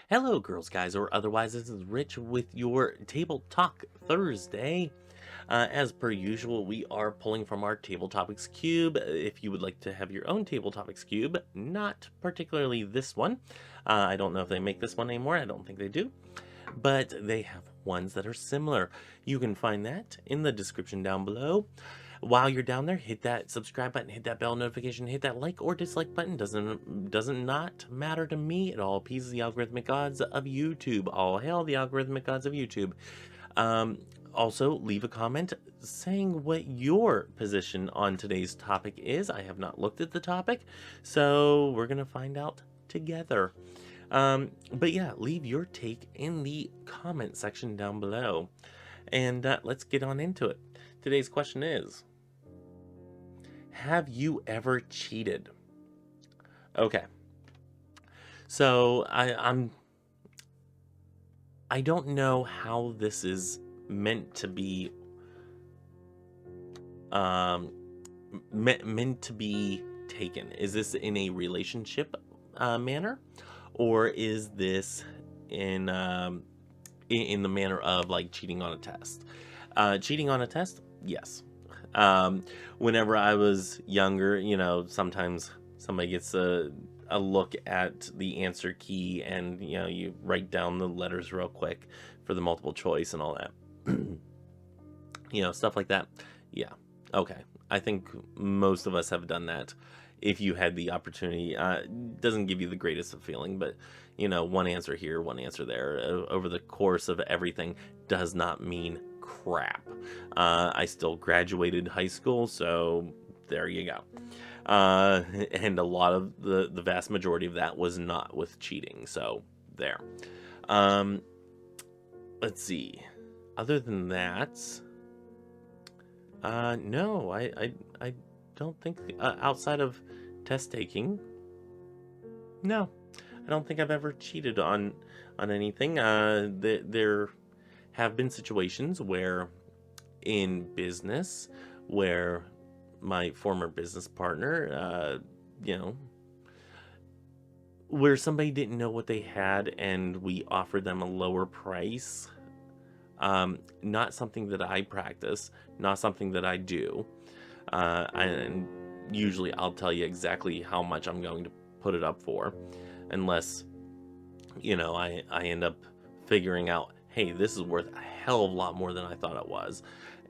Hello, girls, guys, or otherwise. This is Rich with your Table Talk Thursday. As per usual, we are pulling from our Table Topics Cube. If you would like to have your own Table Topics Cube, not particularly this one. I don't know if they make this one anymore. I don't think they do. But they have ones that are similar. You can find that in the description down below. While you're down there, hit that subscribe button, hit that bell notification, hit that like or dislike button. Doesn't not matter to me. It all appeases the algorithmic gods of YouTube. All hail the algorithmic gods of YouTube. Um, Also, leave a comment saying what your position on today's topic is. I have not looked at the topic, so we're gonna find out together. But yeah, leave your take in the comment section down below. And let's get on into it. Today's question is, have you ever cheated? Okay. So I don't know how this is meant to be um meant to be taken. Is this in a relationship manner, or is this in in the manner of like cheating on a test? Cheating on a test? Yes. Um, Whenever I was younger, sometimes somebody gets a look at the answer key and, you write down the letters real quick for the multiple choice and all that. Stuff like that. Yeah. Okay. I think most of us have done that if you had the opportunity. Doesn't give you the greatest of feeling, but one answer here, one answer there over the course of everything does not mean crap. I still graduated high school, so there you go. And a lot of the vast majority of that was not with cheating, so there. Um, let's see. Other than that, no, I don't think outside of test taking, no, I don't think I've ever cheated on anything. There have been situations where in business where my former business partner, you know, where somebody didn't know what they had and we offered them a lower price. Not something that I practice, not something that I do. And usually I'll tell you exactly how much I'm going to put it up for, unless, I end up figuring out, hey, this is worth a hell of a lot more than I thought it was.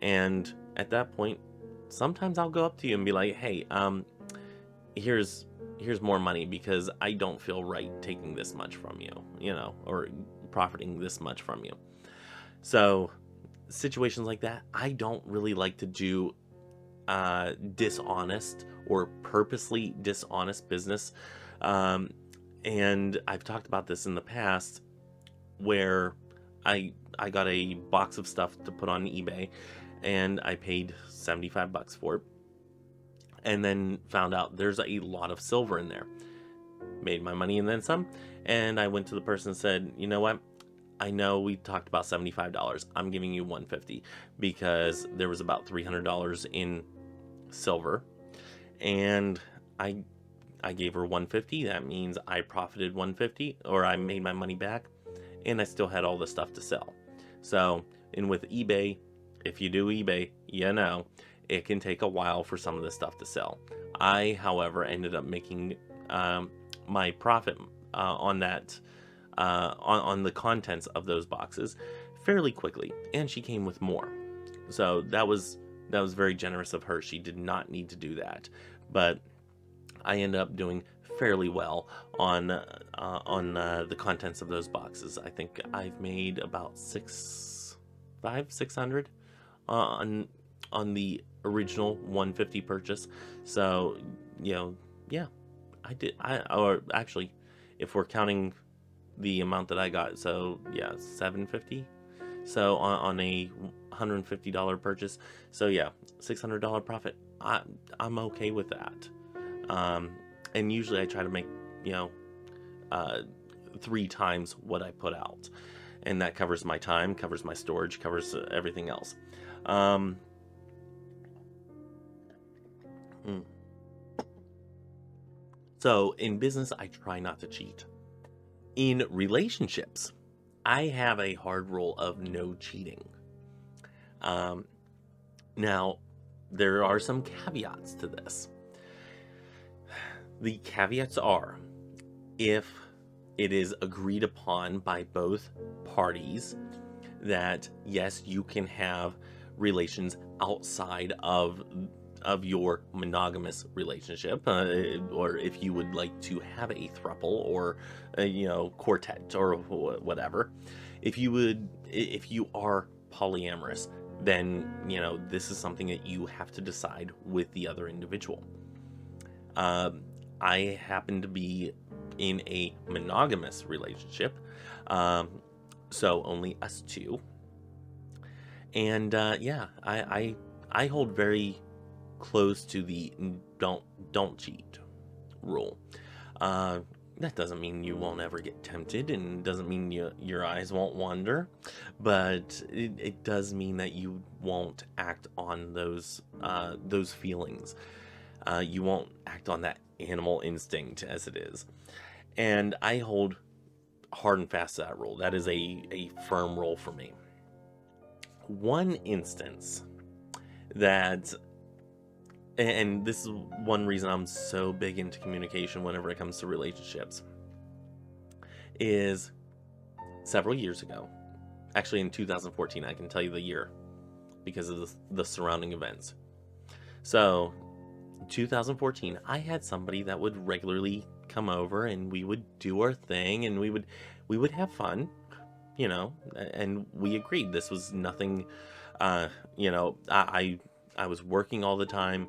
And at that point, sometimes I'll go up to you and be like, hey, here's more money because I don't feel right taking this much from you, or profiting this much from you. So situations like that, I don't really like to do dishonest or purposely dishonest business. Um, and I've talked about this in the past where I got a box of stuff to put on eBay and I paid $75 for it. And then found out there's a lot of silver in there. Made my money and then some. And I went to the person and said, you know what? I know we talked about $75. I'm giving you $150 because there was about $300 in silver. And I gave her $150. That means I profited $150, or I made my money back, and I still had all the stuff to sell. So, and with eBay, if you do eBay, it can take a while for some of this stuff to sell. I, however, ended up making my profit on that on the contents of those boxes fairly quickly, and she came with more. So that was very generous of her. She did not need to do that, but I ended up doing fairly well on the contents of those boxes. I think I've made about 600 on the original 150 purchase. So yeah, I did. Or actually, if we're counting the amount that I got, so yeah, 750. So on a $150 purchase, so yeah, $600 profit. I'm okay with that. And usually I try to make, uh, 3 times what I put out, and that covers my time, covers my storage, covers everything else. Um, so in business, I try not to cheat. In relationships, I have a hard rule of no cheating. Um, Now, there are some caveats to this. The caveats are if it is agreed upon by both parties that yes, you can have relations outside of your monogamous relationship, or if you would like to have a throuple or quartet or whatever. If you are polyamorous, then this is something that you have to decide with the other individual. I happen to be in a monogamous relationship, so only us two. And yeah, I hold very close to the don't cheat rule. Uh, that doesn't mean you won't ever get tempted, and doesn't mean your eyes won't wander, but it does mean that you won't act on those feelings. You won't act on that animal instinct as it is. And I hold hard and fast to that rule. That is a firm rule for me. One instance that, and this is one reason I'm so big into communication whenever it comes to relationships, is several years ago, actually in 2014, I can tell you the year because of the surrounding events. So 2014, I had somebody that would regularly come over and we would do our thing and we would have fun, and we agreed this was nothing. I was working all the time.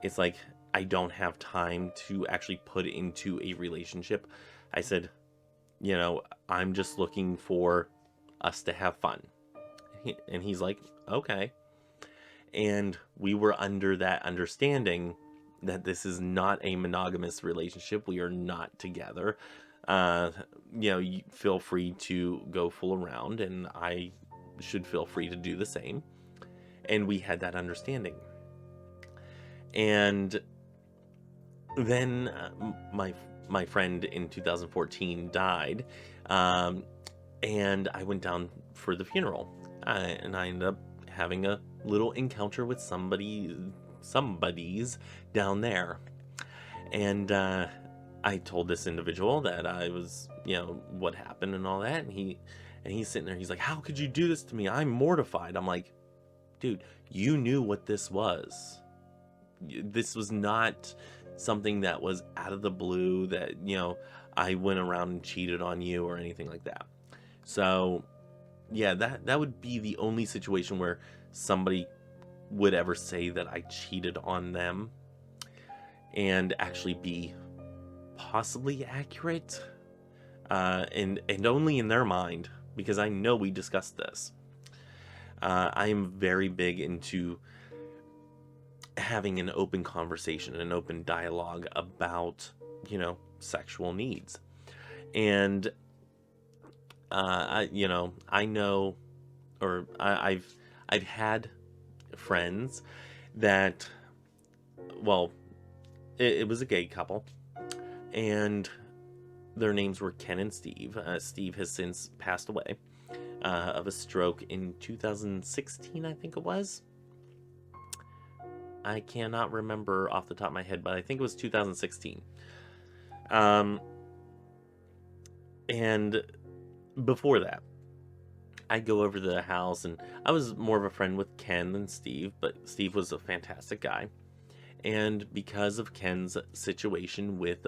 It's like I don't have time to actually put into a relationship. I said, I'm just looking for us to have fun. And he's like, okay. And we were under that understanding that this is not a monogamous relationship. We are not together. You feel free to go fool around, and I should feel free to do the same. And we had that understanding. And then my friend in 2014 died, and I went down for the funeral, and I ended up having a little encounter with somebody's down there. And I told this individual that I was, what happened and all that, and he's sitting there, he's like, how could you do this to me? I'm mortified. I'm like, dude, you knew what this was. This was not something that was out of the blue, that I went around and cheated on you or anything like that. So yeah, that would be the only situation where somebody would ever say that I cheated on them and actually be possibly accurate, and only in their mind, because I know we discussed this. I am very big into having an open conversation, an open dialogue about sexual needs. And I know, or I've had friends that, well, it was a gay couple, and their names were Ken and Steve. Steve has since passed away of a stroke in 2016, I think it was. I cannot remember off the top of my head, but I think it was 2016. And before that, I'd go over to the house, and I was more of a friend with Ken than Steve, but Steve was a fantastic guy. And because of Ken's situation with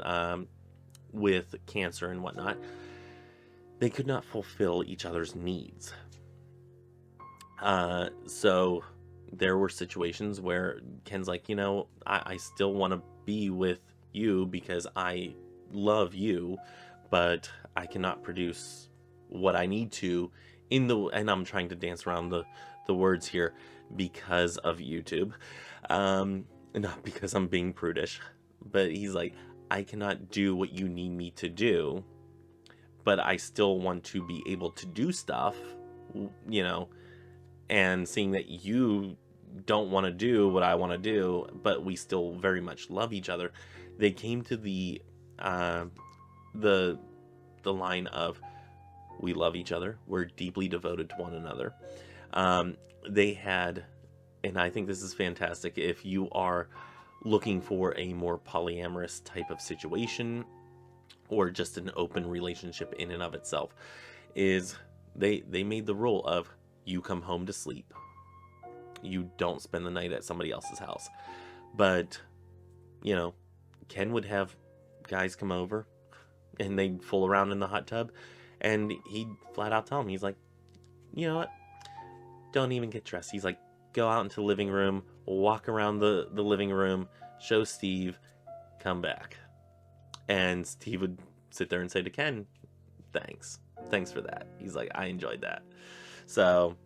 cancer and whatnot, they could not fulfill each other's needs. So there were situations where Ken's like, I still want to be with you because I love you, but I cannot produce what I need to and I'm trying to dance around the words here because of YouTube. Not because I'm being prudish, but he's like, I cannot do what you need me to do, but I still want to be able to do stuff, and seeing that you don't want to do what I want to do, but we still very much love each other, they came to the the line of, we love each other, we're deeply devoted to one another. They had, and I think this is fantastic, if you are looking for a more polyamorous type of situation, or just an open relationship in and of itself, is they made the rule of, you come home to sleep. You don't spend the night at somebody else's house. But, you know, Ken would have guys come over and they'd fool around in the hot tub, and he'd flat out tell them, he's like, you know what? Don't even get dressed. He's like, go out into the living room, walk around the living room, show Steve, come back. And Steve would sit there and say to Ken, thanks for that. He's like, I enjoyed that. So,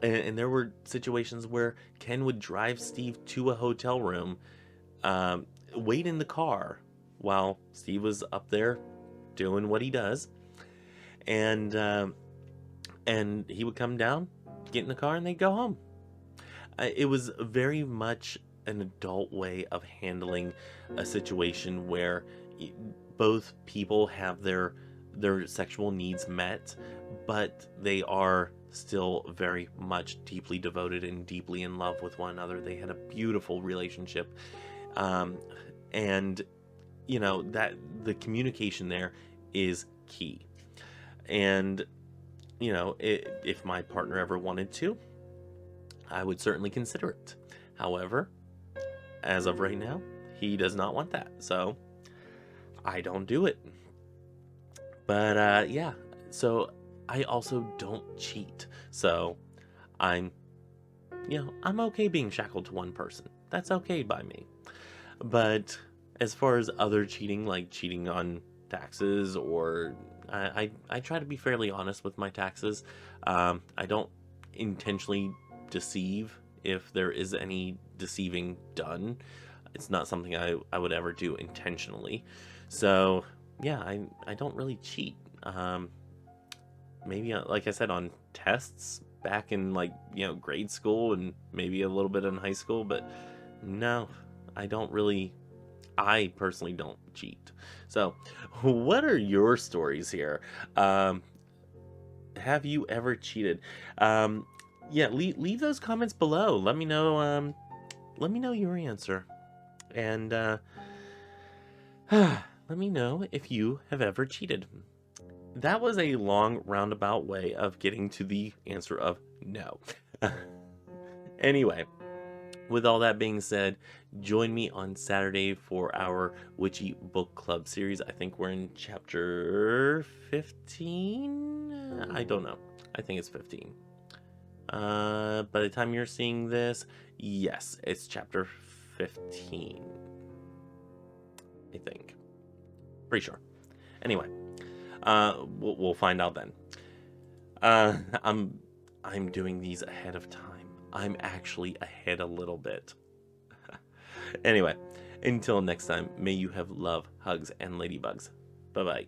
and there were situations where Ken would drive Steve to a hotel room, wait in the car while Steve was up there doing what he does, and he would come down, get in the car, and they'd go home. It was very much an adult way of handling a situation where both people have their sexual needs met, but they are still very much deeply devoted and deeply in love with one another. They had a beautiful relationship, and you know that the communication there is key. And you know, if my partner ever wanted to, I would certainly consider it. However, as of right now, he does not want that, so I don't do it. But yeah, so I also don't cheat. So I'm okay being shackled to one person. That's okay by me. But as far as other cheating, like cheating on taxes, or I try to be fairly honest with my taxes. I don't intentionally deceive if there is any deceiving done. It's not something I would ever do intentionally. So yeah, I don't really cheat. Maybe, like I said, on tests back in, like, you know, grade school, and maybe a little bit in high school, but no, I personally don't cheat. So what are your stories here? Have you ever cheated? Yeah, leave those comments below. Let me know your answer. And let me know if you have ever cheated. That was a long roundabout way of getting to the answer of no. Anyway, with all that being said, join me on Saturday for our Witchy Book Club series. I think we're in chapter 15? I don't know. I think it's 15. By the time you're seeing this, yes, it's chapter 15. I think. Pretty sure. Anyway, we'll find out then. I'm doing these ahead of time. I'm actually ahead a little bit. Anyway, until next time, may you have love, hugs, and ladybugs. Bye-bye.